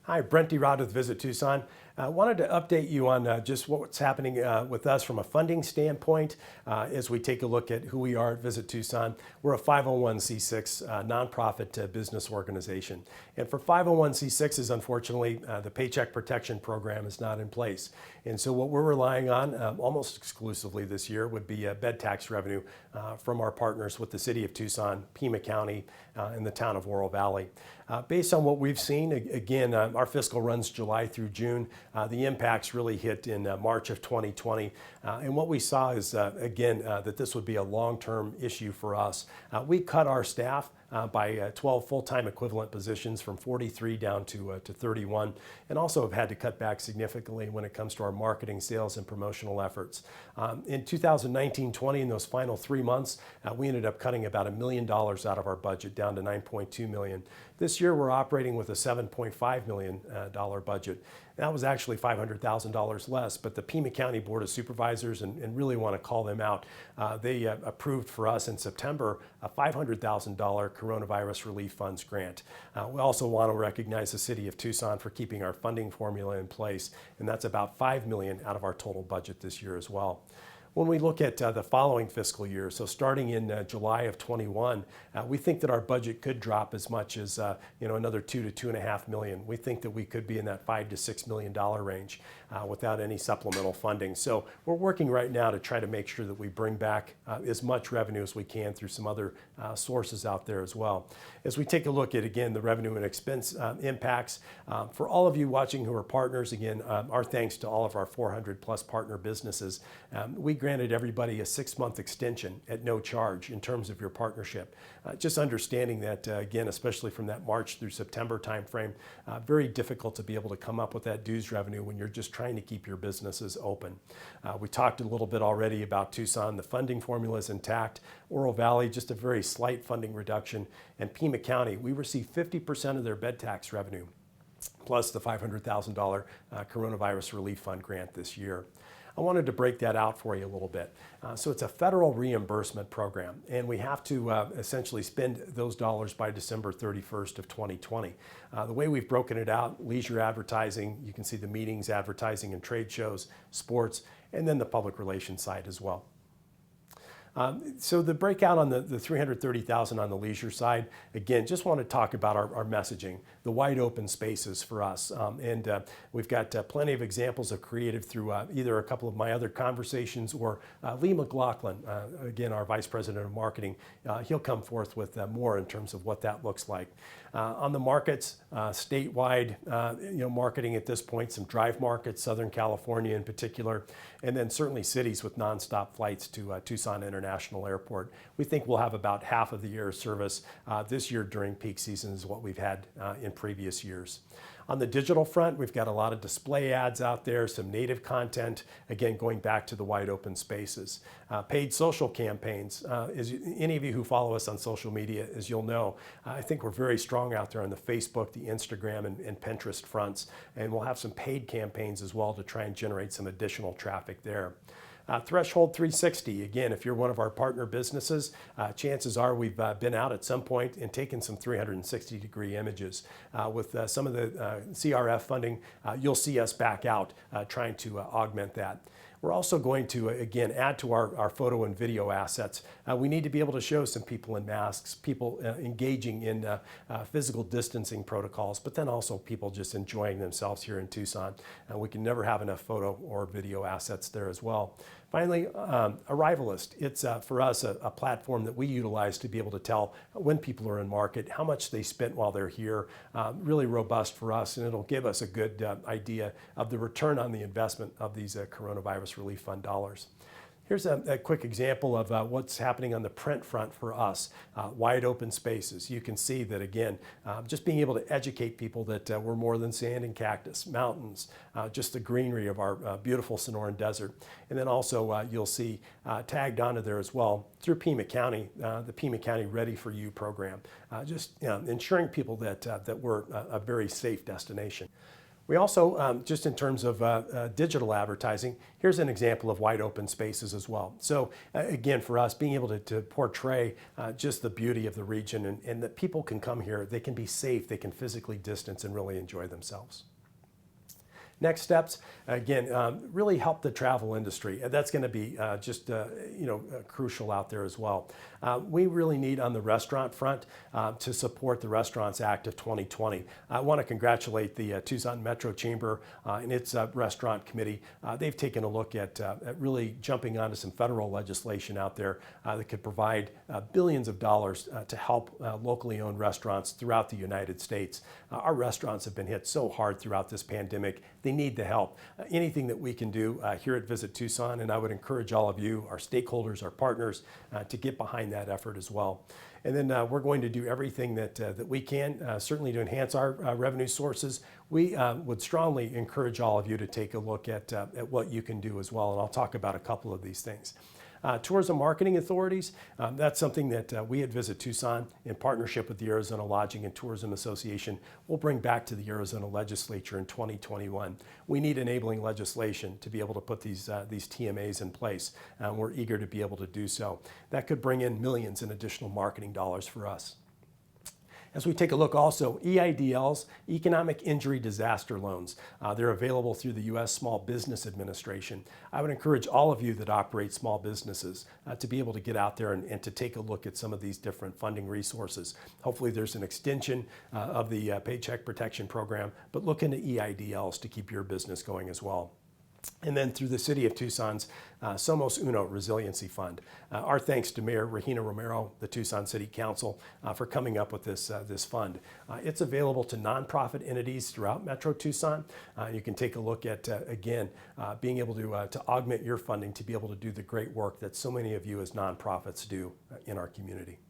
Hi, Brent DeRaad with Visit Tucson. Wanted to update you on just what's happening with us from a funding standpoint as we take a look at who we are at Visit Tucson. We're a 501c6 nonprofit business organization. And for 501c6s, unfortunately, the Paycheck Protection Program is not in place. And so what we're relying on almost exclusively this year would be bed tax revenue from our partners with the City of Tucson, Pima County, and the town of Oro Valley. Based on what we've seen, again, our fiscal runs July through June. The impacts really hit in March of 2020. And what we saw is, again, that this would be a long-term issue for us. We cut our staff by 12 full-time equivalent positions from 43 down to 31, and also have had to cut back significantly when it comes to our marketing, sales, and promotional efforts. In 2019-20, in those final 3 months, we ended up cutting about $1 million out of our budget down to $9.2 million. This year, we're operating with a $7.5 million budget. That was actually $500,000 less, but the Pima County Board of Supervisors, and really want to call them out, they approved for us in September a $500,000 coronavirus relief funds grant. We also want to recognize the City of Tucson for keeping our funding formula in place, and that's about $5 million out of our total budget this year as well. When we look at the following fiscal year, so starting in July of 21, we think that our budget could drop as much as another $2 to $2.5 million. We think that we could be in that $5 to $6 million range without any supplemental funding. So we're working right now to try to make sure that we bring back as much revenue as we can through some other sources out there as well. As we take a look at, again, the revenue and expense impacts, for all of you watching who are partners, again, our thanks to all of our 400 plus partner businesses. We granted everybody a 6-month extension at no charge in terms of your partnership. Just understanding that, again, especially from that March through September timeframe, very difficult to be able to come up with that dues revenue when you're just trying to keep your businesses open. We talked a little bit already about Tucson. The funding formula is intact. Oro Valley, just a very slight funding reduction. And Pima County, we received 50% of their bed tax revenue, plus the $500,000 coronavirus relief fund grant this year. I wanted to break that out for you a little bit. So it's a federal reimbursement program, and we have to essentially spend those dollars by December 31st of 2020. The way we've broken it out, leisure advertising, you can see the meetings, advertising and trade shows, sports, and then the public relations side as well. So the breakout on the $330,000 on the leisure side, again, just want to talk about our messaging, the wide open spaces for us. We've got plenty of examples of creative through either a couple of my other conversations or Lee McLaughlin, again, our Vice President of Marketing. He'll come forth with more in terms of what that looks like. On the markets, statewide, marketing at this point, some drive markets, Southern California in particular, and then certainly cities with nonstop flights to Tucson International Airport. We think we'll have about half of the year of service this year during peak season is what we've had in previous years. On the digital front, we've got a lot of display ads out there, some native content, again, going back to the wide open spaces. Paid social campaigns, as any of you who follow us on social media, as you'll know, I think we're very strong out there on the Facebook, the Instagram, and Pinterest fronts, and we'll have some paid campaigns as well to try and generate some additional traffic there. Threshold 360, again, if you're one of our partner businesses, chances are we've been out at some point and taken some 360-degree images. With some of the CRF funding, you'll see us back out trying to augment that. We're also going to, again, add to our photo and video assets. We need to be able to show some people in masks, people engaging in physical distancing protocols, but then also people just enjoying themselves here in Tucson. We can never have enough photo or video assets there as well. Finally, Arrivalist. It's for us a platform that we utilize to be able to tell when people are in market, how much they spent while they're here. Really robust for us, and it'll give us a good idea of the return on the investment of these coronavirus relief fund dollars. Here's a quick example of what's happening on the print front for us, wide open spaces. You can see that, again, just being able to educate people that we're more than sand and cactus, mountains, just the greenery of our beautiful Sonoran Desert. And then also you'll see tagged onto there as well through Pima County, the Pima County Ready for You program, just ensuring people that we're a very safe destination. We also, just in terms of digital advertising, here's an example of wide open spaces as well. So again, for us, being able to portray just the beauty of the region and that people can come here, they can be safe, they can physically distance and really enjoy themselves. Next steps, again, really help the travel industry. That's going to be crucial out there as well. We really need on the restaurant front to support the Restaurants Act of 2020. I want to congratulate the Tucson Metro Chamber and its restaurant committee. They've taken a look at really jumping onto some federal legislation out there that could provide billions of dollars to help locally owned restaurants throughout the United States. Our restaurants have been hit so hard throughout this pandemic. They need the help. Anything that we can do here at Visit Tucson, and I would encourage all of you, our stakeholders, our partners, to get behind that effort as well. And then we're going to do everything that we can, certainly to enhance our revenue sources. We would strongly encourage all of you to take a look at what you can do as well, and I'll talk about a couple of these things. Tourism marketing authorities, that's something that we at Visit Tucson, in partnership with the Arizona Lodging and Tourism Association, will bring back to the Arizona legislature in 2021. We need enabling legislation to be able to put these TMAs in place. We're eager to be able to do so. That could bring in millions in additional marketing dollars for us. As we take a look also, EIDLs, Economic Injury Disaster Loans. They're available through the U.S. Small Business Administration. I would encourage all of you that operate small businesses to be able to get out there and to take a look at some of these different funding resources. Hopefully there's an extension of the Paycheck Protection Program, but look into EIDLs to keep your business going as well. And then through the City of Tucson's Somos Uno Resiliency Fund. Our thanks to Mayor Regina Romero, the Tucson City Council, for coming up with this fund. It's available to nonprofit entities throughout Metro Tucson. You can take a look at, again, being able to augment your funding to be able to do the great work that so many of you as nonprofits do in our community.